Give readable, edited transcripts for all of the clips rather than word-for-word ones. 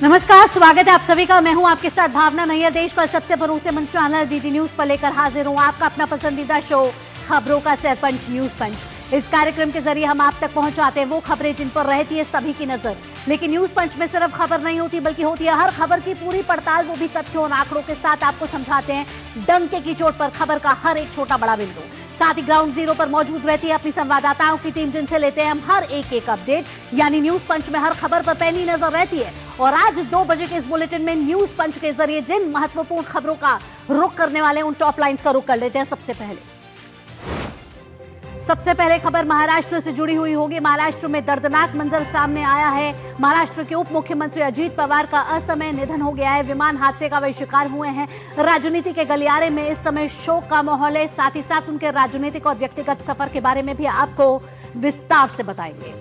नमस्कार, स्वागत है आप सभी का। मैं हूं आपके साथ भावना नैयर। देश का सबसे भरोसेमंद चैनल डीडी न्यूज पर लेकर हाजिर हूं आपका अपना पसंदीदा शो खबरों का सरपंच न्यूज पंच। इस कार्यक्रम के जरिए हम आप तक पहुंचाते हैं वो खबरें जिन पर रहती है सभी की नजर। लेकिन न्यूज पंच में सिर्फ खबर नहीं होती, बल्कि होती है हर खबर की पूरी पड़ताल, वो भी तथ्यों और आंकड़ों के साथ आपको समझाते हैं डंके की चोट पर खबर का हर एक छोटा बड़ा बिंदु। साथ ही ग्राउंड जीरो पर मौजूद रहती है अपनी संवाददाताओं की टीम, जिनसे लेते हैं हम हर एक अपडेट। यानी न्यूज पंच में हर खबर पर पैनी नजर रहती है। और आज 2 बजे के इस बुलेटिन में न्यूज पंच के जरिए जिन महत्वपूर्ण खबरों का रुख करने वाले हैं, उन टॉप लाइंस का रुख कर लेते हैं। सबसे पहले खबर महाराष्ट्र से जुड़ी हुई होगी। महाराष्ट्र में दर्दनाक मंजर सामने आया है। महाराष्ट्र के उप मुख्यमंत्री अजीत पवार का असमय निधन हो गया है। विमान हादसे का वे शिकार हुए हैं। राजनीति के गलियारे में इस समय शोक का माहौल है। साथ ही साथ उनके राजनीतिक और व्यक्तिगत सफर के बारे में भी आपको विस्तार से बताएंगे।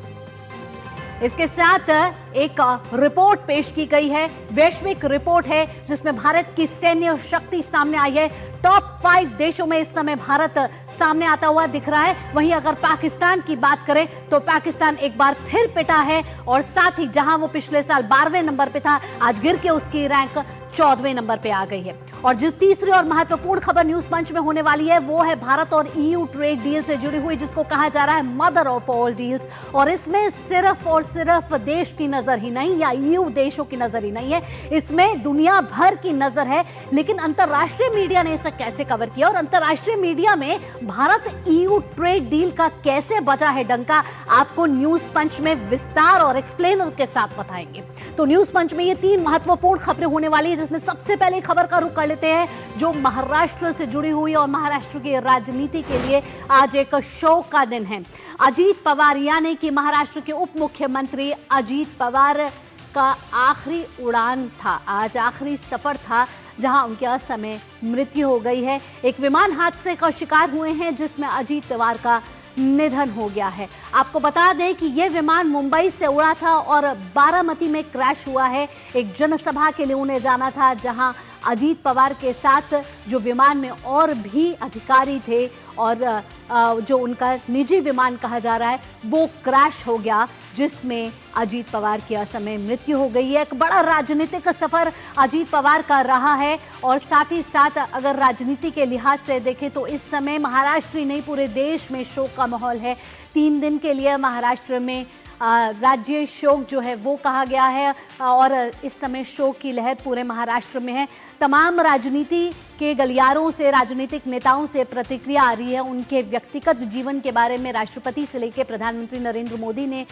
इसके साथ एक रिपोर्ट पेश की गई है, वैश्विक रिपोर्ट है, जिसमें भारत की सैन्य शक्ति सामने आई है। टॉप 5 देशों में इस समय भारत सामने आता हुआ दिख रहा है। वहीं अगर पाकिस्तान की बात करें तो पाकिस्तान एक बार फिर पिटा है, और साथ ही जहां वो पिछले साल 12वें नंबर पे था, आज गिर के उसकी रैंक 14वें नंबर पे आ गई है। और जो तीसरी और महत्वपूर्ण खबर न्यूज पंच में होने वाली है, वो है भारत और ईयू ट्रेड डील से जुड़ी हुई, जिसको कहा जा रहा है मदर ऑफ ऑल डील्स। और इसमें सिर्फ और सिर्फ देश की नजर ही नहीं, या ईयू देशों की नजर ही नहीं है, इसमें दुनिया भर की नजर है। लेकिन अंतरराष्ट्रीय मीडिया ने इसे कैसे कवर किया, और अंतरराष्ट्रीय मीडिया में भारत ईयू ट्रेड डील का कैसे बजा है डंका, आपको न्यूज पंच में विस्तार और एक्सप्लेनर के साथ बताएंगे। तो न्यूज पंच में ये 3 महत्वपूर्ण खबरें होने वाली है, जिसमें सबसे पहले खबर का रुख कर लेते हैं जो महाराष्ट्र से जुड़ी हुई, और महाराष्ट्र की राजनीति के लिए आज एक शोक का दिन है। अजीत पवार यानी कि महाराष्ट्र के उप मुख्यमंत्री अजीत पवार का आखिरी उड़ान था, आज आखिरी सफर था, जहां उनके असमय मृत्यु हो गई है। एक विमान हादसे का शिकार हुए हैं, जिसमें अजीत पवार का निधन हो गया है। आपको बता दें कि यह विमान मुंबई से उड़ा था और बारामती में क्रैश हुआ है। एक जनसभा के लिए उन्हें जाना था, जहां अजीत पवार के साथ जो विमान में और भी अधिकारी थे, और जो उनका निजी विमान कहा जा रहा है, वो क्रैश हो गया, जिसमें अजीत पवार की असमय मृत्यु हो गई है। एक बड़ा राजनीतिक सफर अजीत पवार का रहा है। और साथ ही साथ अगर राजनीति के लिहाज से देखें तो इस समय महाराष्ट्र ही नहीं, पूरे देश में शोक का माहौल है। 3 दिन के लिए महाराष्ट्र में राज्य शोक जो है वो कहा गया है, और इस समय शोक की लहर पूरे महाराष्ट्र में है। तमाम राजनीति के गलियारों से, राजनीतिक नेताओं से प्रतिक्रिया आ रही है। उनके व्यक्तिगत जीवन के बारे में राष्ट्रपति से लेकर प्रधानमंत्री नरेंद्र मोदी ने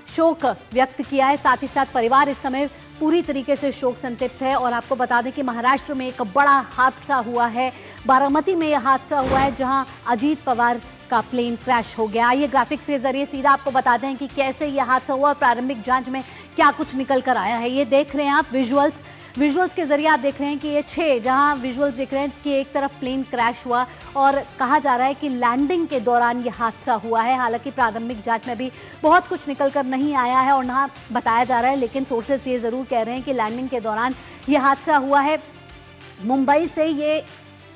शोक व्यक्त किया है। साथ ही साथ परिवार इस समय पूरी तरीके से शोक संतप्त है। और आपको बता दें कि महाराष्ट्र में एक बड़ा हादसा हुआ है। बारामती में यह हादसा हुआ है, जहां अजीत पवार का प्लेन क्रैश हो गया। आइए ग्राफिक्स के जरिए सीधा आपको बताते हैं कि कैसे यह हादसा हुआ और प्रारंभिक जांच में क्या कुछ निकल कर आया है। ये देख रहे हैं आप विजुअल्स के जरिए आप देख रहे हैं कि ये 6 जहां विजुअल्स देख रहे हैं कि एक तरफ प्लेन क्रैश हुआ, और कहा जा रहा है कि लैंडिंग के दौरान ये हादसा हुआ है। हालांकि प्रारंभिक जांच में भी बहुत कुछ निकल कर नहीं आया है और ना बताया जा रहा है, लेकिन सोर्सेज ये जरूर कह रहे हैं कि लैंडिंग के दौरान ये हादसा हुआ है। मुंबई से ये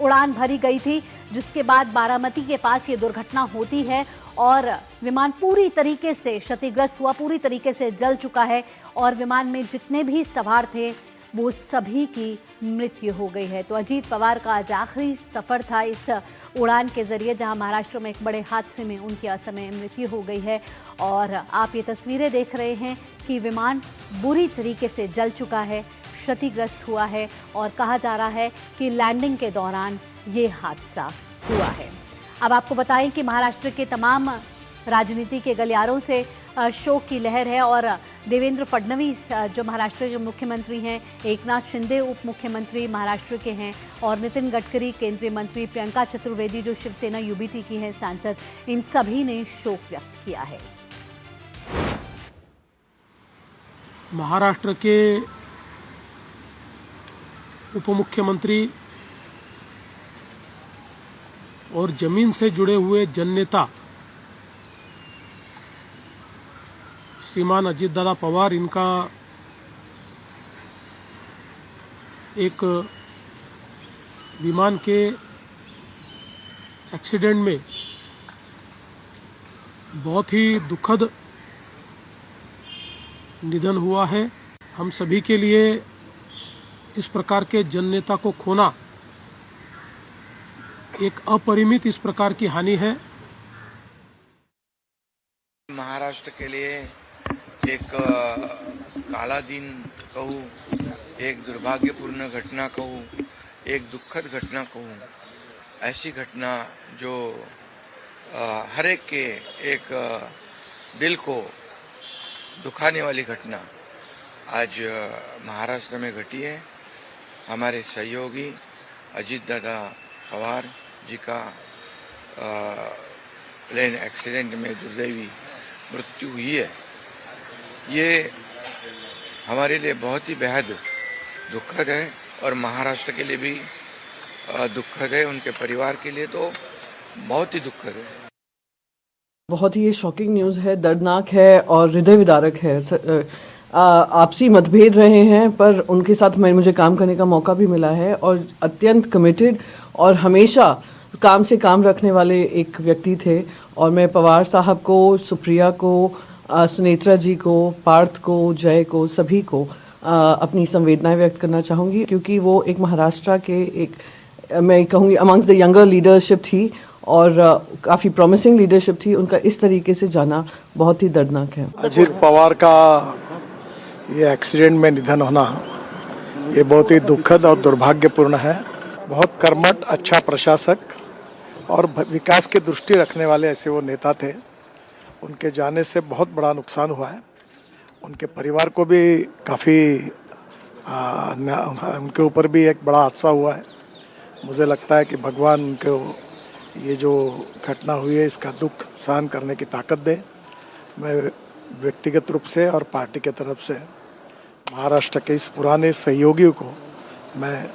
उड़ान भरी गई थी, जिसके बाद बारामती के पास ये दुर्घटना होती है, और विमान पूरी तरीके से क्षतिग्रस्त हुआ, पूरी तरीके से जल चुका है, और विमान में जितने भी सवार थे वो सभी की मृत्यु हो गई है। तो अजीत पवार का आज आखिरी सफर था इस उड़ान के जरिए, जहां महाराष्ट्र में एक बड़े हादसे में उनकी असमय मृत्यु हो गई है। और आप ये तस्वीरें देख रहे हैं कि विमान बुरी तरीके से जल चुका है, क्षतिग्रस्त हुआ है, और कहा जा रहा है कि लैंडिंग के दौरान ये हादसा हुआ है। अब आपको बताएं कि महाराष्ट्र के तमाम राजनीति के गलियारों से शोक की लहर है, और देवेंद्र फडणवीस जो महाराष्ट्र के मुख्यमंत्री हैं, एकनाथ शिंदे उप मुख्यमंत्री महाराष्ट्र के हैं, और नितिन गडकरी केंद्रीय मंत्री, प्रियंका चतुर्वेदी जो शिवसेना यूबीटी की हैं सांसद, इन सभी ने शोक व्यक्त किया है। महाराष्ट्र के उप मुख्यमंत्री और जमीन से जुड़े हुए जननेता श्रीमान अजीत दादा पवार, इनका एक विमान के एक्सीडेंट में बहुत ही दुखद निधन हुआ है। हम सभी के लिए इस प्रकार के जननेता को खोना एक अपरिमित इस प्रकार की हानि है। महाराष्ट्र के लिए एक काला दिन कहूँ, एक दुर्भाग्यपूर्ण घटना कहूँ, एक दुखद घटना कहूँ, ऐसी घटना जो हर एक के एक दिल को दुखाने वाली घटना आज महाराष्ट्र में घटी है। हमारे सहयोगी अजीत दादा पवार जी का प्लेन एक्सीडेंट में दुर्दैवी मृत्यु हुई है। ये हमारे लिए बहुत ही बेहद दुखद है और महाराष्ट्र के लिए भी दुखद है, उनके परिवार के लिए तो बहुत ही दुखद है। बहुत ही ये शॉकिंग न्यूज़ है, दर्दनाक है और हृदय विदारक है। आपसी मतभेद रहे हैं पर उनके साथ मुझे काम करने का मौका भी मिला है और अत्यंत कमिटेड और हमेशा काम से काम रखने वाले एक व्यक्ति थे। और मैं पवार साहब को, सुप्रिया को, सुनेत्रा जी को, पार्थ को, जय को, सभी को अपनी संवेदनाएं व्यक्त करना चाहूँगी क्योंकि वो एक महाराष्ट्र के एक मैं कहूँगी अमंग्स द यंगर लीडरशिप थी और काफ़ी प्रॉमिसिंग लीडरशिप थी। उनका इस तरीके से जाना बहुत ही दर्दनाक है। अजीत पवार का ये एक्सीडेंट में निधन होना ये बहुत ही दुखद और दुर्भाग्यपूर्ण है। बहुत कर्मठ, अच्छा प्रशासक और विकास की दृष्टि रखने वाले ऐसे वो नेता थे। उनके जाने से बहुत बड़ा नुकसान हुआ है। उनके परिवार को भी काफ़ी उनके ऊपर भी एक बड़ा हादसा हुआ है। मुझे लगता है कि भगवान उनको ये जो घटना हुई है इसका दुख सहन करने की ताकत दे। मैं व्यक्तिगत रूप से और पार्टी के तरफ से महाराष्ट्र के इस पुराने सहयोगियों को मैं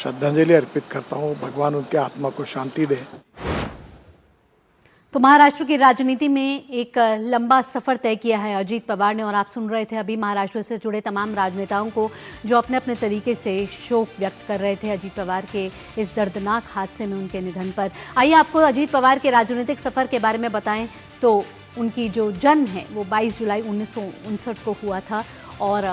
श्रद्धांजलि अर्पित करता हूँ। भगवान उनके आत्मा को शांति दे। तो महाराष्ट्र की राजनीति में एक लंबा सफर तय किया है अजीत पवार ने और आप सुन रहे थे अभी महाराष्ट्र से जुड़े तमाम राजनेताओं को जो अपने अपने तरीके से शोक व्यक्त कर रहे थे अजीत पवार के इस दर्दनाक हादसे में उनके निधन पर। आइए आपको अजीत पवार के राजनीतिक सफर के बारे में बताएं तो उनकी जो जन्म है वो 22 जुलाई 1959 को हुआ था और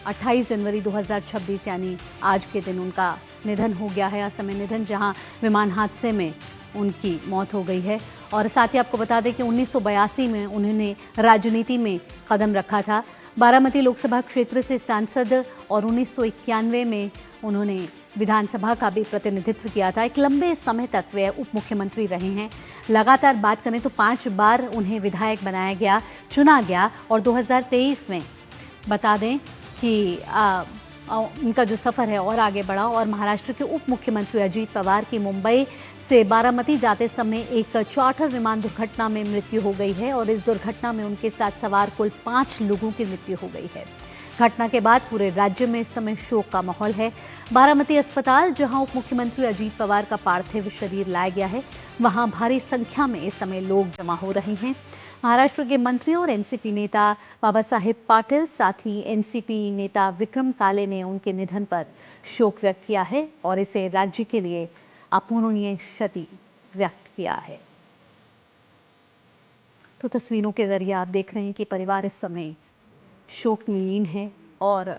28 जनवरी 2026 यानी आज के दिन उनका निधन हो गया है। असमय निधन जहां विमान हादसे में उनकी मौत हो गई है। और साथ ही आपको बता दें कि 1982 में उन्होंने राजनीति में कदम रखा था। बारामती लोकसभा क्षेत्र से सांसद और 1991 में उन्होंने विधानसभा का भी प्रतिनिधित्व किया था। एक लंबे समय तक वे उप मुख्यमंत्री रहे हैं। लगातार बात करें तो 5 बार उन्हें विधायक बनाया गया, चुना गया और 2023 में बता दें कि उनका जो सफ़र है और आगे बढ़ा और महाराष्ट्र के उप मुख्यमंत्री अजीत पवार की मुंबई से बारामती जाते समय एक चार्टर विमान दुर्घटना में मृत्यु हो गई है और इस दुर्घटना में उनके साथ सवार कुल 5 लोगों की मृत्यु हो गई है। घटना के बाद पूरे राज्य में इस समय शोक का माहौल है। बारामती अस्पताल जहां उप मुख्यमंत्री अजीत पवार का पार्थिव शरीर लाया गया है वहां भारी संख्या में इस समय लोग जमा हो रहे हैं। महाराष्ट्र के मंत्री और एनसीपी नेता बाबा साहेब पाटिल, साथ ही एनसीपी नेता विक्रम काले ने उनके निधन पर शोक व्यक्त किया है और इसे राज्य के लिए अपूरणीय क्षति व्यक्त किया है। तो तस्वीरों के जरिए आप देख रहे हैं कि परिवार इस समय शोक में लीन है और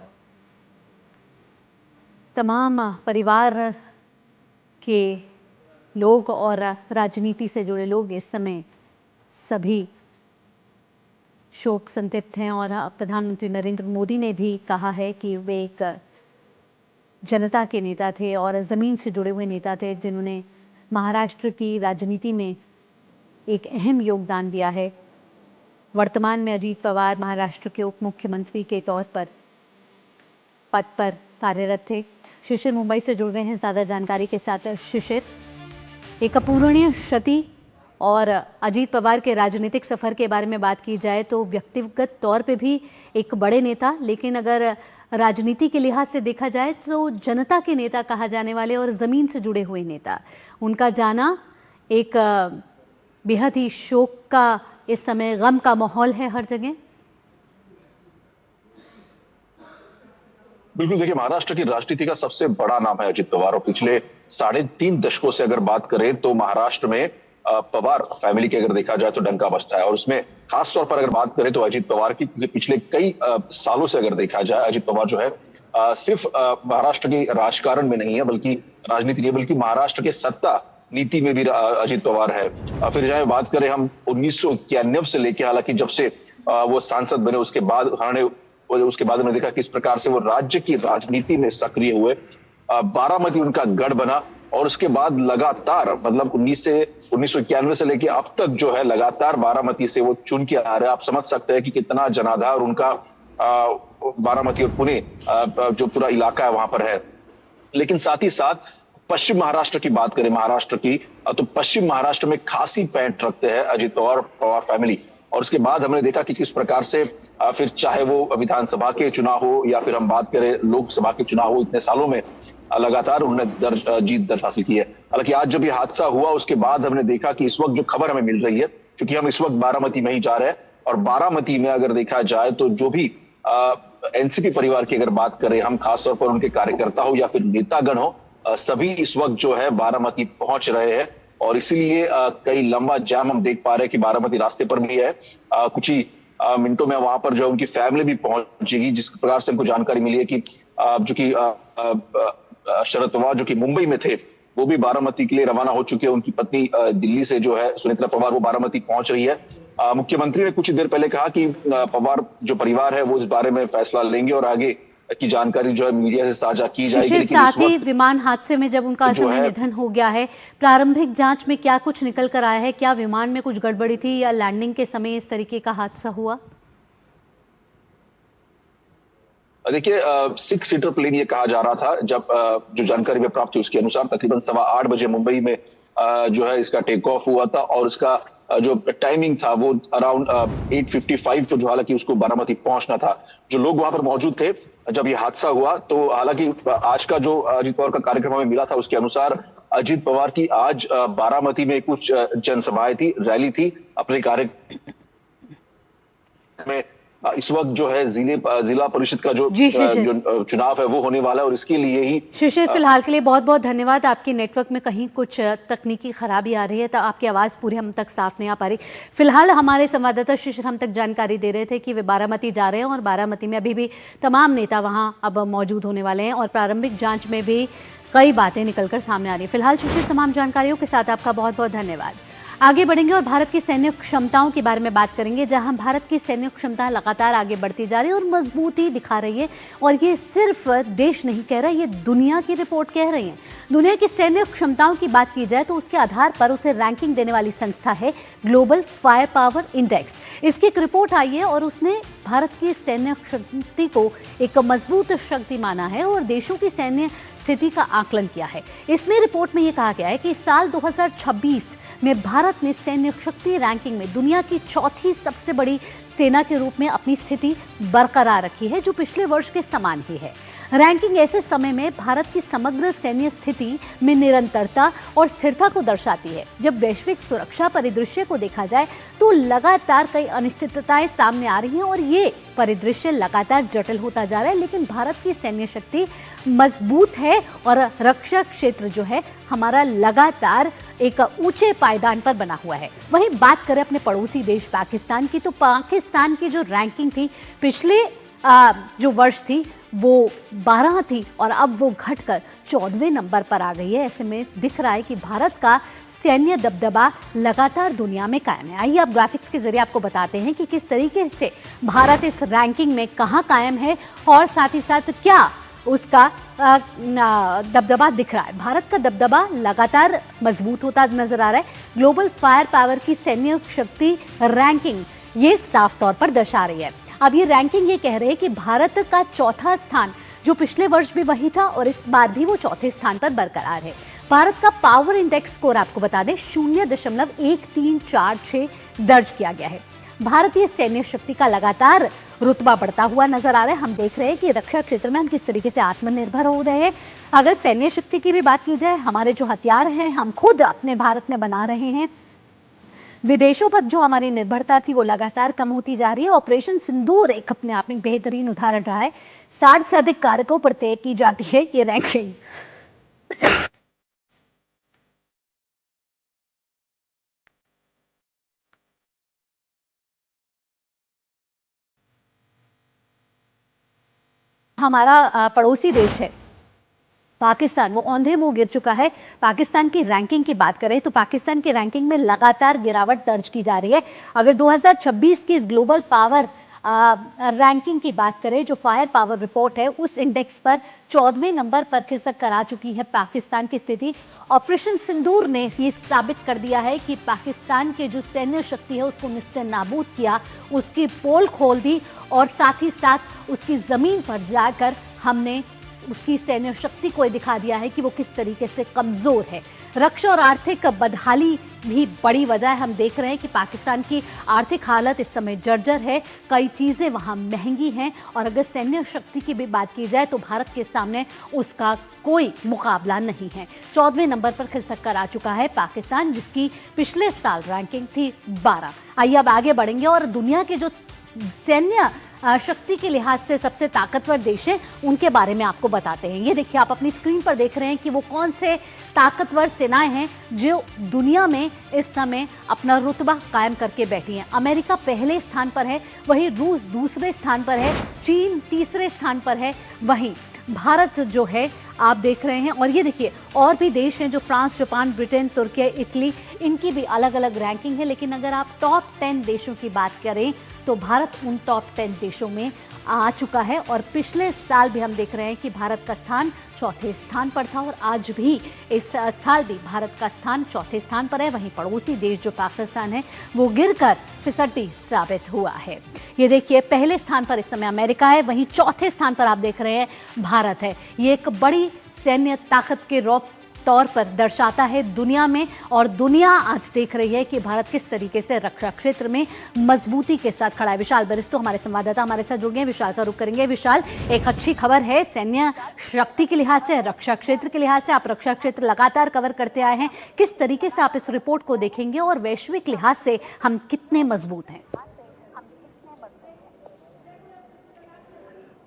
तमाम परिवार के लोग और राजनीति से जुड़े लोग इस समय सभी शोक संतप्त हैं। और प्रधानमंत्री नरेंद्र मोदी ने भी कहा है कि वे एक जनता के नेता थे और ज़मीन से जुड़े हुए नेता थे जिन्होंने महाराष्ट्र की राजनीति में एक अहम योगदान दिया है। वर्तमान में अजीत पवार महाराष्ट्र के उप मुख्यमंत्री के तौर पर पद पर कार्यरत थे। शिशिर मुंबई से जुड़ गए हैं ज़्यादा जानकारी के साथ। शिशिर, एक अपूरणीय क्षति और अजीत पवार के राजनीतिक सफ़र के बारे में बात की जाए तो व्यक्तिगत तौर पे भी एक बड़े नेता, लेकिन अगर राजनीति के लिहाज से देखा जाए तो जनता के नेता कहा जाने वाले और ज़मीन से जुड़े हुए नेता, उनका जाना एक बेहद ही शोक का, इस समय गम का माहौल है हर जगह। बिल्कुल, देखिए महाराष्ट्र की राजनीति का सबसे बड़ा नाम है अजीत पवार और पिछले 3.5 दशकों से अगर बात करें तो महाराष्ट्र में पवार फैमिली की अगर देखा जाए तो डंका बजता है। और उसमें खास तौर पर अगर बात करें तो अजीत पवार की, क्योंकि पिछले कई सालों से अगर देखा जाए अजीत पवार जो है सिर्फ महाराष्ट्र के राजकारण में नहीं है, बल्कि राजनीति नहीं, बल्कि महाराष्ट्र के सत्ता नीति में भी अजीत पवार है। फिर चाहे बात करें हम 1991 से लेकर, हालांकि जब से वो सांसद बने उसके बाद उन्होंने देखा किस प्रकार से वो राज्य की राजनीति में सक्रिय हुए। बारामती उनका गढ़ बना और उसके बाद लगातार, मतलब 1991 से लेकर अब तक जो है लगातार बारामती से वो चुन के आ रहे हैं। आप समझ सकते हैं कि कितना जनाधार उनका बारामती और पुणे जो पूरा इलाका है वहां पर है। लेकिन साथ ही साथ पश्चिम महाराष्ट्र की बात करें, महाराष्ट्र की, तो पश्चिम महाराष्ट्र में खासी पैंठ रखते हैं अजीत पवार फैमिली। और उसके बाद हमने देखा कि किस प्रकार से फिर चाहे वो विधानसभा के चुनाव हो या फिर हम बात करें लोकसभा के चुनाव हो, इतने सालों में लगातार उन्होंने जीत दर्ज हासिल की है। हालांकि आज जब ये हादसा हुआ उसके बाद हमने देखा कि इस वक्त जो खबर हमें मिल रही है, क्योंकि हम इस वक्त बारामती में ही जा रहे हैं, और बारामती में अगर देखा जाए तो जो भी एनसीपी परिवार की अगर बात करें हम, खासतौर पर उनके कार्यकर्ता हो या फिर नेतागण हो, सभी इस वक्त जो है बारामती पहुंच रहे हैं। और इसीलिए कई लंबा जाम हम देख पा रहे हैं कि बारामती रास्ते पर भी है। कुछ ही मिनटों में वहां पर जो उनकी फैमिली भी पहुंचेगी। जिस प्रकार से हमको जानकारी मिली है कि जो कि शरद पवार जो कि मुंबई में थे वो भी बारामती के लिए रवाना हो चुके हैं। उनकी पत्नी दिल्ली से जो है सुनेत्रा पवार, वो बारामती पहुंच रही है। मुख्यमंत्री ने कुछ ही देर पहले कहा कि पवार जो परिवार है वो इस बारे में फैसला लेंगे और आगे की जानकारी जो है मीडिया से साझा की जाएगी। शिशिर, साथ ही विमान हादसे में जब उनका असमय निधन हो गया है, प्रारंभिक जांच में क्या कुछ निकल कर आया है? क्या विमान में कुछ गड़बड़ी थी या लैंडिंग के समय इस तरीके का हादसा हुआ? देखिए 6 सीटर प्लेन ये कहा जा रहा था। जब जो जानकारी में प्राप्त हुई उसके अनुसार तकरीबन 8:15 बजे मुंबई में जो है इसका टेक ऑफ हुआ था और इसका जो टाइमिंग था वो अराउंड 8:55 को, जो हालांकि उसको बारामती पहुंचना था। जो लोग वहां पर मौजूद थे जब ये हादसा हुआ, तो हालांकि आज का जो अजीत पवार का कार्यक्रम हमें मिला था उसके अनुसार अजीत पवार की आज बारामती में कुछ जनसभाएं थी, रैली थी। अपने कार्य में इस वक्त जो है जिला परिषद का जो चुनाव है वो होने वाला है और इसके लिए ही शिशिर, फिलहाल के लिए बहुत बहुत धन्यवाद। आपके नेटवर्क में कहीं कुछ तकनीकी खराबी आ रही है तो आपकी आवाज़ पूरी हम तक साफ नहीं आ पा रही। फिलहाल हमारे संवाददाता शिशिर हम तक जानकारी दे रहे थे कि वे बारामती जा रहे हैं और बारामती में अभी भी तमाम नेता वहां अब मौजूद होने वाले हैं और प्रारंभिक जांच में भी कई बातें निकलकर सामने आ रही हैं। फिलहाल शिशिर, तमाम जानकारियों के साथ आपका बहुत बहुत धन्यवाद। आगे बढ़ेंगे और भारत की सैन्य क्षमताओं के बारे में बात करेंगे, जहां भारत की सैन्य क्षमता लगातार आगे बढ़ती जा रही है और मजबूती दिखा रही है। और ये सिर्फ देश नहीं कह रहा, ये दुनिया की रिपोर्ट कह रही है। दुनिया की सैन्य क्षमताओं की बात की जाए तो उसके आधार पर उसे रैंकिंग देने वाली संस्था है ग्लोबल फायर पावर इंडेक्स। इसकी एक रिपोर्ट आई है और उसने भारत की सैन्य शक्ति को एक मजबूत शक्ति माना है और देशों की सैन्य स्थिति का आकलन किया है। इसमें रिपोर्ट में यह कहा गया है कि साल 2026 में भारत ने सैन्य शक्ति रैंकिंग में दुनिया की चौथी सबसे बड़ी सेना के रूप में अपनी स्थिति बरकरार रखी है, जो पिछले वर्ष के समान ही है। रैंकिंग ऐसे समय में भारत की समग्र सैन्य स्थिति में निरंतरता और स्थिरता को दर्शाती है। जब वैश्विक सुरक्षा परिदृश्य को देखा जाए तो लगातार कई अनिश्चितताएं सामने आ रही हैं और ये परिदृश्य लगातार जटिल होता जा रहा है, लेकिन भारत की सैन्य शक्ति मजबूत है और रक्षा क्षेत्र जो है हमारा लगातार एक ऊंचे पायदान पर बना हुआ है। वहीं बात करें अपने पड़ोसी देश पाकिस्तान की, तो पाकिस्तान की जो रैंकिंग थी पिछले जो वर्ष थी वो 12 थी और अब वो घटकर 14वें नंबर पर आ गई है। ऐसे में दिख रहा है कि भारत का सैन्य दबदबा लगातार दुनिया में कायम है। आइए अब ग्राफिक्स के जरिए आपको बताते हैं कि किस तरीके से भारत इस रैंकिंग में कहां कायम है और साथ ही साथ क्या उसका दबदबा दिख रहा है। भारत का दबदबा लगातार मजबूत होता नजर आ रहा है। ग्लोबल फायर पावर की सैन्य शक्ति रैंकिंग ये साफ तौर पर दर्शा रही है। अब ये रैंकिंग ये कह रहे हैं कि भारत का चौथा स्थान जो पिछले वर्ष भी वही था और इस बार भी वो चौथे स्थान पर बरकरार है। भारत का पावर इंडेक्स स्कोर आपको बता दें 0.1346 दर्ज किया गया है। भारतीय सैन्य शक्ति का लगातार रुतबा बढ़ता हुआ नजर आ रहा है। हम देख रहे हैं कि रक्षा क्षेत्र में हम किस तरीके से आत्मनिर्भर हो रहे हैं। अगर सैन्य शक्ति की भी बात की जाए, हमारे जो हथियार हैं हम खुद अपने भारत में बना रहे हैं। विदेशों पर जो हमारी निर्भरता थी वो लगातार कम होती जा रही है। ऑपरेशन सिंदूर एक अपने आप में बेहतरीन उदाहरण रहा है। 60 से अधिक कारकों पर तय की जाती है ये रैंकिंग। हमारा पड़ोसी देश है पाकिस्तान, वो औंधे मुंह गिर चुका है। पाकिस्तान की रैंकिंग की बात करें तो पाकिस्तान की रैंकिंग में लगातार गिरावट दर्ज की जा रही है। अगर 2026 की इस ग्लोबल पावर रैंकिंग की बात करें, जो फायर पावर रिपोर्ट है, उस इंडेक्स पर 14वें नंबर पर खिसक कर आ चुकी है पाकिस्तान की स्थिति। ऑपरेशन सिंदूर ने ये साबित कर दिया है कि पाकिस्तान के जो सैन्य शक्ति है उसको निस्ते नाबूद किया, उसकी पोल खोल दी और साथ ही साथ उसकी जमीन पर जाकर हमने उसकी सैन्य शक्ति को दिखा दिया है कि वो किस तरीके से कमजोर है। रक्षा और आर्थिक बदहाली भी बड़ी वजह है। हम देख रहे हैं कि पाकिस्तान की आर्थिक हालत इस समय जर्जर है, कई चीज़ें वहाँ महंगी हैं और अगर सैन्य शक्ति की भी बात की जाए तो भारत के सामने उसका कोई मुकाबला नहीं है। 14वें नंबर पर खिसक कर आ चुका है पाकिस्तान, जिसकी पिछले साल रैंकिंग थी 12। आइए अब आगे बढ़ेंगे और दुनिया के जो सैन्य शक्ति के लिहाज से सबसे ताकतवर देश है उनके बारे में आपको बताते हैं। ये देखिए, आप अपनी स्क्रीन पर देख रहे हैं कि वो कौन से ताकतवर सेनाएं हैं जो दुनिया में इस समय अपना रुतबा कायम करके बैठी हैं। अमेरिका पहले स्थान पर है, वहीं रूस दूसरे स्थान पर है, चीन तीसरे स्थान पर है, वहीं भारत जो है आप देख रहे हैं। और ये देखिए, और भी देश हैं जो फ्रांस, जापान, ब्रिटेन, तुर्की, इटली, इनकी भी अलग अलग रैंकिंग है। लेकिन अगर आप टॉप 10 देशों की बात करें तो भारत उन टॉप 10 देशों में आ चुका है। और पिछले साल भी हम देख रहे हैं कि भारत का स्थान 4थे स्थान पर था और आज भी इस साल भी भारत का स्थान 4थे स्थान पर है। वहीं पड़ोसी देश जो पाकिस्तान है वो गिरकर फिसड्डी साबित हुआ है। ये देखिए, पहले स्थान पर इस समय अमेरिका है, वहीं 4थे स्थान पर आप देख रहे हैं भारत है। ये एक बड़ी सैन्य ताकत के तौर पर दर्शाता है दुनिया में, और दुनिया आज देख रही है कि भारत किस तरीके से रक्षा क्षेत्र में मजबूती के साथ खड़ा है। विशाल बरिस्टो हमारे संवाददाता हमारे साथ जुड़ गए, विशाल का रुख करेंगे। विशाल, एक अच्छी खबर है सैन्य शक्ति के लिहाज से, रक्षा क्षेत्र के लिहाज से। आप रक्षा क्षेत्र लगातार कवर करते आए हैं, किस तरीके से आप इस रिपोर्ट को देखेंगे और वैश्विक लिहाज से हम कितने मजबूत हैं?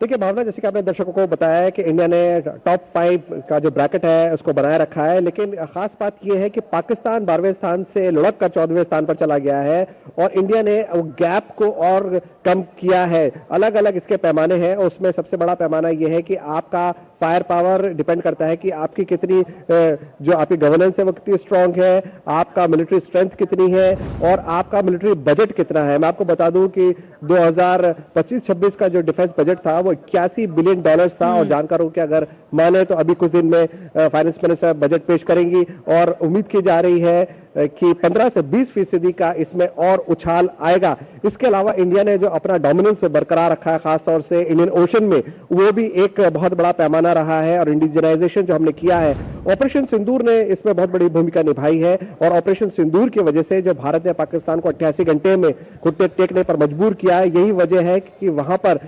देखिए भावना, जैसे कि आपने दर्शकों को बताया है कि इंडिया ने टॉप 5 का जो ब्रैकेट है उसको बनाए रखा है, लेकिन खास बात यह है कि पाकिस्तान 12वें स्थान से लुढ़क कर 14वें स्थान पर चला गया है और इंडिया ने गैप को और कम किया है। अलग अलग इसके पैमाने हैं, उसमें सबसे बड़ा पैमाना यह है कि आपका फायर पावर डिपेंड करता है कि आपकी कितनी जो आपकी गवर्नेंस है वो कितनी स्ट्रांग है, आपका मिलिट्री स्ट्रेंथ कितनी है और आपका मिलिट्री बजट कितना है। मैं आपको बता दूं कि 2025-26 का जो डिफेंस बजट था वो 81 बिलियन डॉलर्स था और जानकारों के अगर माने तो अभी कुछ दिन में फाइनेंस मिनिस्टर बजट पेश करेंगी और उम्मीद की जा रही है कि 15 से 20% का इसमें और उछाल आएगा। इसके अलावा इंडिया ने जो अपना डोमिनेंस बरकरार रखा है खासतौर से इंडियन ओशन में, वो भी एक बहुत बड़ा पैमाना रहा है और इंडिजिनाइजेशन जो हमने किया है, ऑपरेशन सिंदूर ने इसमें बहुत बड़ी भूमिका निभाई है। और ऑपरेशन सिंदूर की वजह से जो भारत ने पाकिस्तान को 88 घंटे में घुटने टेकने पर मजबूर किया है, यही वजह है कि वहां पर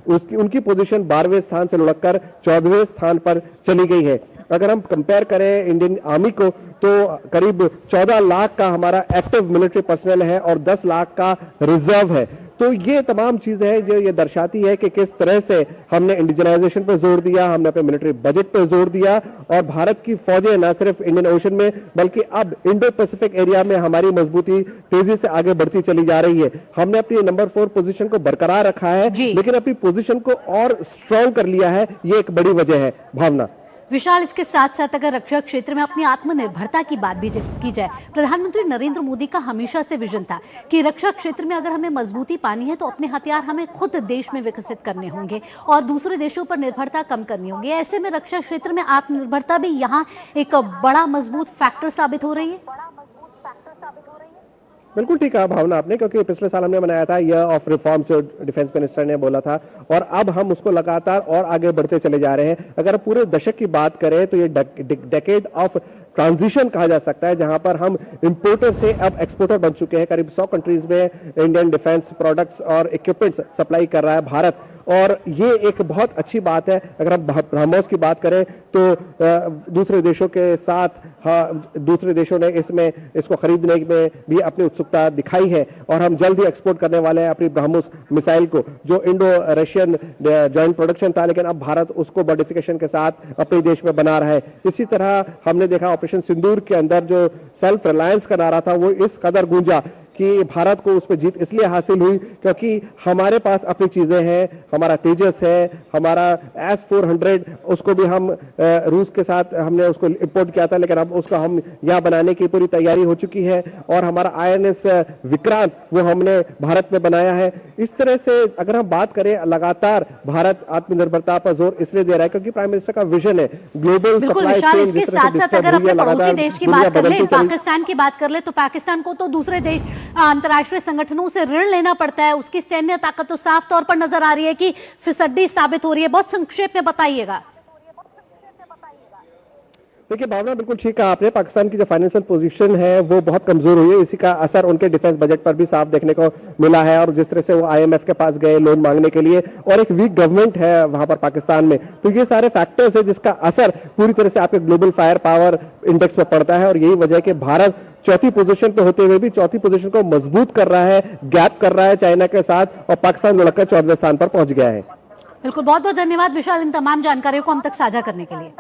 उनकी पोजीशन 12वें स्थान से लुढ़ककर 14वें स्थान पर चली गई है। अगर हम कंपेयर करें इंडियन आर्मी को तो करीब 14 लाख का हमारा एक्टिव मिलिट्री पर्सनल है और 10 लाख का रिजर्व है। तो ये तमाम चीजें हैं जो ये दर्शाती है कि किस तरह से हमने इंडिजिनाइजेशन पर जोर दिया, हमने अपने मिलिट्री बजट पर जोर दिया और भारत की फौजें न सिर्फ इंडियन ओशन में बल्कि अब इंडो पैसिफिक एरिया में हमारी मजबूती तेजी से आगे बढ़ती चली जा रही है। हमने अपनी नंबर 4 पोजीशन को बरकरार रखा है, लेकिन अपनी पोजीशन को और स्ट्रॉन्ग कर लिया है, ये एक बड़ी वजह है। भावना विशाल, इसके साथ साथ अगर रक्षा क्षेत्र में अपनी आत्मनिर्भरता की बात भी की जाए, प्रधानमंत्री नरेंद्र मोदी का हमेशा से विजन था कि रक्षा क्षेत्र में अगर हमें मजबूती पानी है तो अपने हथियार हमें खुद देश में विकसित करने होंगे और दूसरे देशों पर निर्भरता कम करनी होगी। ऐसे में रक्षा क्षेत्र में आत्मनिर्भरता भी यहाँ एक बड़ा मजबूत फैक्टर साबित हो रही है। बिल्कुल ठीक कहा भावना आपने, क्योंकि पिछले साल हमने मनाया था ईयर ऑफ रिफॉर्म्स जो डिफेंस मिनिस्टर ने बोला था और अब हम उसको लगातार और आगे बढ़ते चले जा रहे हैं। अगर पूरे दशक की बात करें तो ये डेकेड ऑफ ट्रांजिशन कहा जा सकता है, जहां पर हम इंपोर्टर से अब एक्सपोर्टर बन चुके हैं। करीब 100 कंट्रीज में इंडियन डिफेंस प्रोडक्ट्स और इक्विपमेंट्स सप्लाई कर रहा है भारत और ये एक बहुत अच्छी बात है। अगर हम ब्रह्मोस की बात करें तो दूसरे देशों के साथ दूसरे देशों ने इसको खरीदने में भी अपनी उत्सुकता दिखाई है और हम जल्द ही एक्सपोर्ट करने वाले हैं अपनी ब्रह्मोस मिसाइल को, जो इंडो रशियन जॉइंट प्रोडक्शन था, लेकिन अब भारत उसको मॉडिफिकेशन के साथ अपने देश में बना रहा है। इसी तरह हमने देखा ऑपरेशन सिंदूर के अंदर जो सेल्फ रिलायंस का नारा था वो इस कदर गूंजा कि भारत को उस पर जीत इसलिए हासिल हुई क्योंकि हमारे पास अपनी चीजें हैं, हमारा तेजस है, हमारा S-400 उसको भी हम रूस के साथ हमने उसको इंपोर्ट किया था, लेकिन अब उसको हम यहाँ बनाने की पूरी तैयारी हो चुकी है, और हमारा INS विक्रांत वो हमने भारत में बनाया है। इस तरह से अगर हम बात करें, लगातार भारत आत्मनिर्भरता पर जोर इसलिए दे रहा है क्योंकि प्राइम मिनिस्टर का विजन है ग्लोबल बिल्कुल सप्लाई विशाल, चेन। इसके साथ साथ अगर अपने पड़ोसी देश की बात कर ले, पाकिस्तान की बात कर ले, तो पाकिस्तान को तो दूसरे देश अंतर्राष्ट्रीय संगठनों से ऋण लेना पड़ता है। उसकी सैन्य ताकत तो साफ तौर पर नजर आ रही है कि फिसड्डी साबित हो रही है। बहुत संक्षेप में बताइएगा। देखिए भावना, बिल्कुल ठीक कहा आपने, पाकिस्तान की जो फाइनेंशियल पोजीशन है वो बहुत कमजोर हुई है। इसी का असर उनके डिफेंस बजट पर भी साफ देखने को मिला है, और जिस तरह से वो IMF के पास गए लोन मांगने के लिए, और एक वीक गवर्नमेंट है वहां पर पाकिस्तान में, तो ये सारे फैक्टर्स है जिसका असर पूरी तरह से आपके ग्लोबल फायर पावर इंडेक्स पर पड़ता है। और यही वजह है कि भारत चौथी पोजीशन पे होते हुए भी चौथी पोजीशन को मजबूत कर रहा है, गैप कर रहा है चाइना के साथ, और पाकिस्तान लुढ़ककर 14वें स्थान पर पहुंच गया है। बिल्कुल, बहुत बहुत धन्यवाद विशाल इन तमाम जानकारियों को हम तक साझा करने के लिए।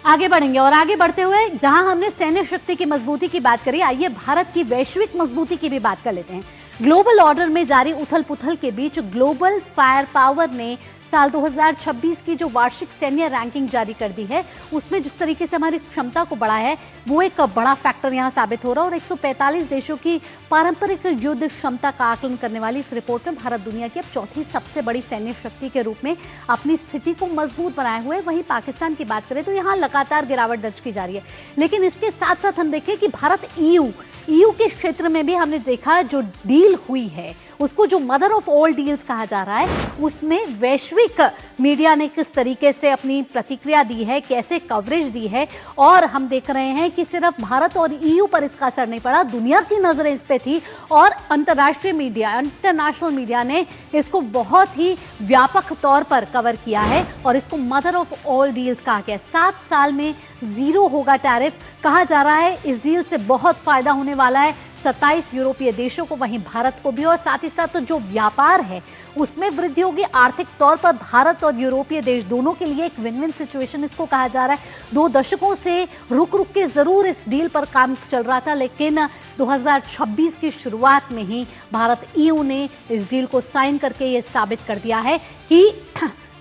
आगे बढ़ेंगे, और आगे बढ़ते हुए जहां हमने सैन्य शक्ति की मजबूती की बात करी, आइए भारत की वैश्विक मजबूती की भी बात कर लेते हैं। ग्लोबल ऑर्डर में जारी उथल पुथल के बीच ग्लोबल फायर पावर ने साल 2026 की जो वार्षिक सैन्य रैंकिंग जारी कर दी है, उसमें जिस तरीके से हमारी क्षमता को बढ़ा है वो एक बड़ा फैक्टर यहां साबित हो रहा है। और 145 देशों की पारंपरिक युद्ध क्षमता का आकलन करने वाली इस रिपोर्ट में भारत दुनिया की अब चौथी सबसे बड़ी सैन्य शक्ति के रूप में अपनी स्थिति को मजबूत बनाए हुए। वहीं पाकिस्तान की बात करें तो यहाँ लगातार गिरावट दर्ज की जा रही है। लेकिन इसके साथ साथ हम देखें कि भारत EU के क्षेत्र में भी हमने देखा जो डील हुई है, उसको जो मदर ऑफ ऑल डील्स कहा जा रहा है, उसमें वैश्विक मीडिया ने किस तरीके से अपनी प्रतिक्रिया दी है, कैसे कवरेज दी है। और हम देख रहे हैं कि सिर्फ भारत और EU पर इसका असर नहीं पड़ा, दुनिया की नजरें इस पे थी, और अंतर्राष्ट्रीय मीडिया, इंटरनेशनल मीडिया ने इसको बहुत ही व्यापक तौर पर कवर किया है और इसको मदर ऑफ ऑल डील्स कहा गया। 7 साल में 0 होगा टैरिफ कहा जा रहा है। इस डील से बहुत फायदा होने वाला है 27 यूरोपीय देशों को, वहीं भारत को भी, और साथ ही साथ तो जो व्यापार है उसमें वृद्धि होगी। आर्थिक तौर पर भारत और यूरोपीय देश दोनों के लिए एक विन विन सिचुएशन इसको कहा जा रहा है। 2 दशकों से रुक रुक के जरूर इस डील पर काम चल रहा था, लेकिन 2026 की शुरुआत में ही भारत EU ने इस डील को साइन करके ये साबित कर दिया है कि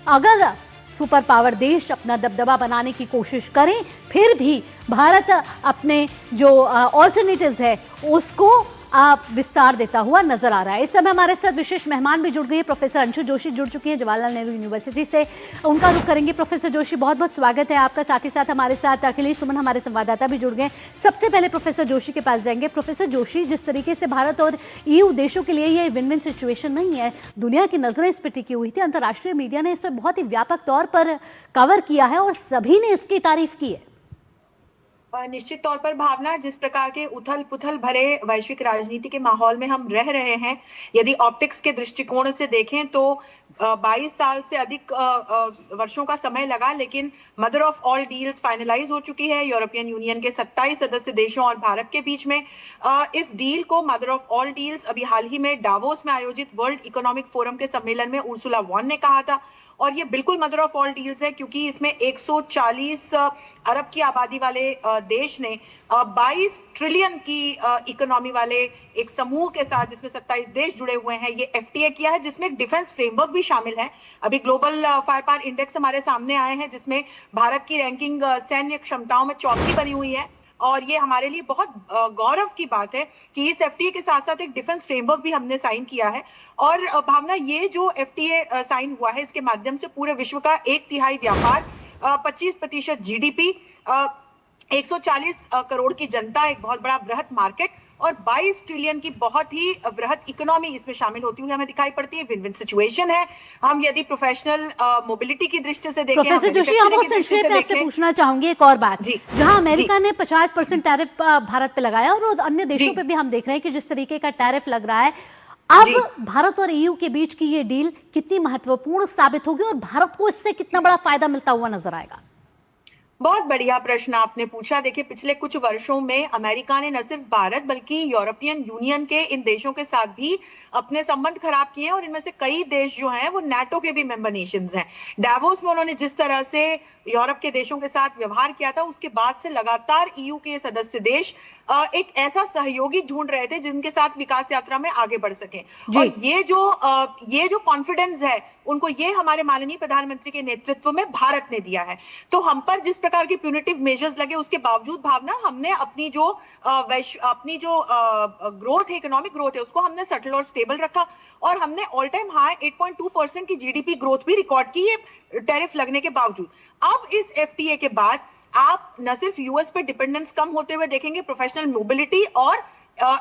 अगर सुपर पावर देश अपना दबदबा बनाने की कोशिश करें, फिर भी भारत अपने जो ऑल्टरनेटिव्स है उसको विस्तार देता हुआ नजर आ रहा है। इस समय हमारे साथ विशेष मेहमान भी जुड़ गए हैं, प्रोफेसर अंशु जोशी जुड़ चुकी हैं जवाहरलाल नेहरू यूनिवर्सिटी से, उनका रुख करेंगे। प्रोफेसर जोशी, बहुत बहुत स्वागत है आपका। साथ ही साथ हमारे साथ अखिलेश सुमन हमारे संवाददाता भी जुड़ गए। सबसे पहले प्रोफेसर जोशी के पास जाएंगे। प्रोफेसर जोशी, जिस तरीके से भारत और EU देशों के लिए ये विन विन सिचुएशन नहीं है, दुनिया की नजरें इस पर टिकी हुई थी, अंतर्राष्ट्रीय मीडिया ने इसे बहुत ही व्यापक तौर पर कवर किया है और सभी ने इसकी तारीफ की है। निश्चित तौर पर भावना, जिस प्रकार के उथल पुथल भरे वैश्विक राजनीति के माहौल में हम रह रहे हैं, यदि ऑप्टिक्स के दृष्टिकोण से देखें तो 22 साल से अधिक वर्षों का समय लगा, लेकिन mother of all deals finalize हो चुकी है यूरोपियन यूनियन के 27 सदस्य देशों और भारत के बीच में। इस डील को मदर ऑफ ऑल डील्स अभी हाल ही में डावोस में आयोजित वर्ल्ड इकोनॉमिक फोरम के सम्मेलन में उर्सुला वॉन ने कहा था, और ये बिल्कुल मदर ऑफ ऑल डील्स है क्योंकि इसमें 140 अरब की आबादी वाले देश ने 22 ट्रिलियन की इकोनॉमी वाले एक समूह के साथ, जिसमें 27 देश जुड़े हुए हैं, ये FTA किया है, जिसमें एक डिफेंस फ्रेमवर्क भी शामिल है। अभी ग्लोबल फायर पावर इंडेक्स हमारे सामने आए हैं, जिसमें भारत की रैंकिंग सैन्य क्षमताओं में 4थी बनी हुई है, और ये हमारे लिए बहुत गौरव की बात है कि इस FTA के साथ साथ एक डिफेंस फ्रेमवर्क भी हमने साइन किया है। और भावना, ये जो FTA साइन हुआ है, इसके माध्यम से पूरे विश्व का 1/3 व्यापार, 25% GDP, 140 करोड़ की जनता, एक बहुत बड़ा वृहत मार्केट और 22 ट्रिलियन की बहुत ही वृहत इकोनॉमी इसमें शामिल होती हुई हमें दिखाई पड़ती है। विन विन सिचुएशन है। हम यदि प्रोफेशनल मोबिलिटी की दृष्टि से देखें, प्रोफेसर जोशी, हम बहुत संक्षेप में आपसे पूछना चाहूंगी एक और बात, जहां अमेरिका ने 50% टैरिफ भारत पे लगाया और अन्य देशों पे भी हम देख रहे हैं कि जिस तरीके का टैरिफ लग रहा है, अब भारत और EU के बीच की ये डील कितनी महत्वपूर्ण साबित होगी और भारत को इससे कितना बड़ा फायदा मिलता हुआ नजर आएगा? बहुत बढ़िया प्रश्न आपने पूछा। देखिए, पिछले कुछ वर्षों में अमेरिका ने न सिर्फ भारत बल्कि यूरोपियन यूनियन के इन देशों के साथ भी अपने संबंध खराब किए हैं, और इनमें से कई देश जो हैं वो नाटो के भी मेंबर नेशंस हैं। डावोस में उन्होंने जिस तरह से यूरोप के देशों के साथ व्यवहार किया था, उसके बाद से लगातार ईयू के सदस्य देश एक ऐसा सहयोगी ढूंढ रहे थे जिनके साथ विकास यात्रा में आगे बढ़ सके। और ये जो कॉन्फिडेंस है उनको ये हमारे माननीय प्रधानमंत्री के नेतृत्व में भारत ने दिया है। तो हम पर जिस प्रकार के प्यूनिटिव मेजर्स लगे, उसके बावजूद भावना, हमने अपनी जो ग्रोथ है, इकोनॉमिक ग्रोथ है, उसको हमने सेटल और स्टेबल रखा, और हमने ऑल टाइम हाई 8.2% की जीडीपी ग्रोथ भी रिकॉर्ड की, ये टैरिफ लगने के बावजूद। अब इस एफटीए के बाद आप न सिर्फ यूएस पे डिपेंडेंस कम होते हुए देखेंगे, प्रोफेशनल मोबिलिटी और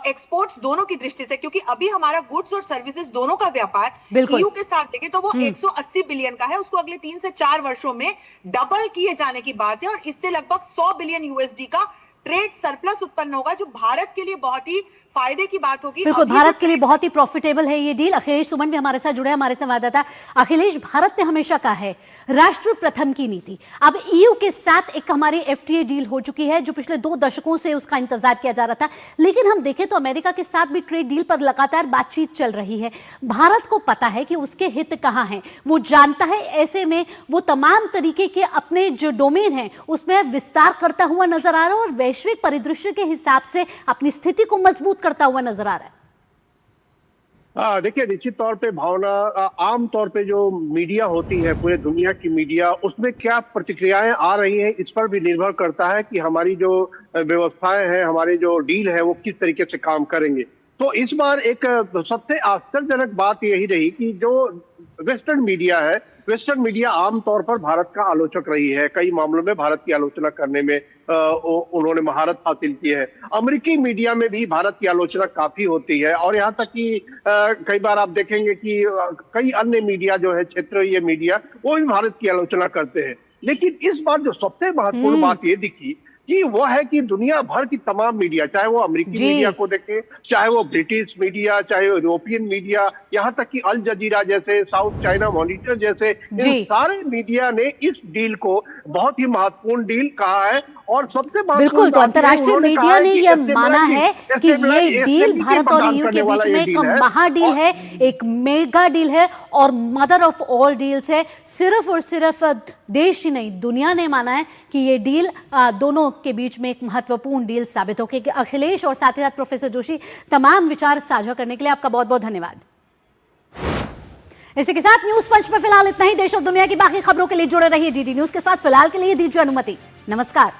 एक्सपोर्ट्स दोनों की दृष्टि से, क्योंकि अभी हमारा गुड्स और सर्विसेज दोनों का व्यापार ईयू के साथ देखें तो वो 180 बिलियन का है, उसको अगले 3 से 4 वर्षों में डबल किए जाने की बात है, और इससे लगभग 100 बिलियन यूएसडी का ट्रेड सरप्लस उत्पन्न होगा, जो भारत के लिए बहुत ही फायदे की बात होगी। बिल्कुल, भारत के लिए बहुत ही प्रॉफिटेबल है ये डील। अखिलेश सुमन भी हमारे साथ जुड़े, हमारे संवाददाता। अखिलेश, भारत ने हमेशा कहा है राष्ट्र प्रथम की नीति। अब ईयू के साथ एक हमारी एफटीए डील हो चुकी है, जो पिछले 2 दशकों से उसका इंतजार किया जा रहा था, लेकिन हम देखें तो अमेरिका के साथ भी ट्रेड डील पर लगातार बातचीत चल रही है। भारत को पता है कि उसके हित कहां हैं, वो जानता है, ऐसे में वो तमाम तरीके के अपने जो डोमेन है उसमें विस्तार करता हुआ नजर आ रहा है, और वैश्विक परिदृश्य के हिसाब से अपनी स्थिति को मजबूत करता हुआ नजर आ रहा है। देखिए, निश्चित तौर पे भावना, आम तौर पे जो मीडिया होती है, पूरे दुनिया की मीडिया, उसमें क्या प्रतिक्रियाएं आ रही हैं, इस पर भी निर्भर करता है कि हमारी जो व्यवस्थाएं हैं, हमारे जो डील है, वो किस तरीके से काम करेंगे। तो इस बार एक सबसे आश्चर्यजनक बात यही रही कि जो वेस्टर्न मीडिया है, वेस्टर्न मीडिया आमतौर पर भारत का आलोचक रही है। कई मामलों में भारत की आलोचना करने में उन्होंने महारत हासिल की है। अमेरिकी मीडिया में भी भारत की आलोचना काफी होती है, और यहाँ तक कि कई बार आप देखेंगे कि कई अन्य मीडिया जो है, क्षेत्रीय मीडिया, वो भी भारत की आलोचना करते हैं। लेकिन इस बार जो सबसे महत्वपूर्ण बात ये दिखी कि वो है कि दुनिया भर की तमाम मीडिया, चाहे वो अमेरिकी मीडिया को देखें, चाहे वो ब्रिटिश मीडिया, चाहे यूरोपियन मीडिया, यहाँ तक कि अल जजीरा जैसे, साउथ चाइना मॉनिटर जैसे, इन सारे मीडिया ने इस डील को बहुत ही महत्वपूर्ण डील कहा है। और सबसे बिल्कुल, तो अंतर्राष्ट्रीय मीडिया ने यह माना है कि ये डील भारत और ईयू के बीच में एक महाडील है, एक मेगा डील है, और मदर ऑफ ऑल डील्स है। सिर्फ और सिर्फ देश ही नहीं, दुनिया ने माना है कि ये डील दोनों के बीच में एक महत्वपूर्ण डील साबित होगी। अखिलेश और साथ ही साथ प्रोफेसर जोशी, तमाम विचार साझा करने के लिए आपका बहुत बहुत धन्यवाद। इसी के साथ न्यूज पंच में फिलहाल इतना ही। देश और दुनिया की बाकी खबरों के लिए जुड़े रहिए डीडी न्यूज के साथ। फिलहाल के लिए दीजिए अनुमति। नमस्कार।